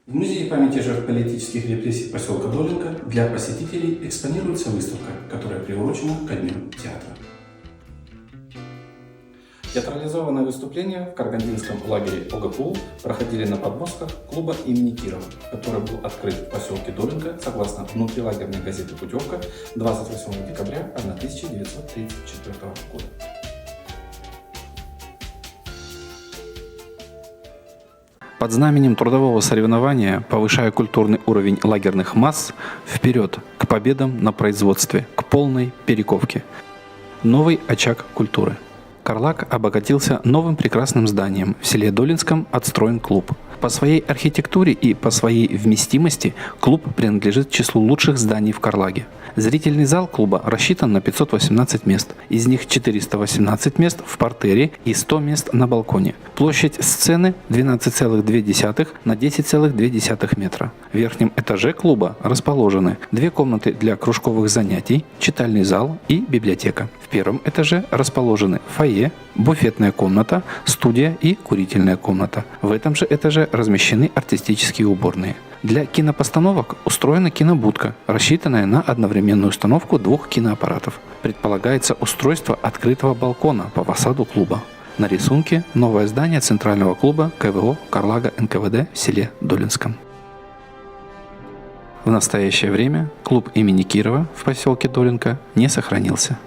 В Музее памяти жертв политических репрессий поселка Долинка для посетителей экспонируется выставка, которая приурочена ко Дню театра. Театрализованные выступления в карагандинском лагере ОГПУ проходили на подмостках клуба имени Кирова, который был открыт в поселке Долинка согласно внутрилагерной газеты «Путевка» 28 декабря 1934 года. Под знаменем трудового соревнования, повышая культурный уровень лагерных масс, вперед к победам на производстве, к полной перековке. Новый очаг культуры. Карлаг обогатился новым прекрасным зданием. В селе Долинском отстроен клуб. По своей архитектуре и по своей вместимости клуб принадлежит к числу лучших зданий в Карлаге. Зрительный зал клуба рассчитан на 518 мест. Из них 418 мест в партере и 100 мест на балконе. Площадь сцены 12,2 на 10,2 метра. В верхнем этаже клуба расположены 2 комнаты для кружковых занятий, читальный зал и библиотека. В первом этаже расположены фойе, буфетная комната, студия и курительная комната. В этом же этаже размещены артистические уборные. Для кинопостановок устроена кинобудка, рассчитанная на одновременную установку 2 киноаппаратов. Предполагается устройство открытого балкона по фасаду клуба. На рисунке новое здание Центрального клуба КВО Карлага НКВД в селе Долинском. В настоящее время клуб имени Кирова в поселке Долинка не сохранился.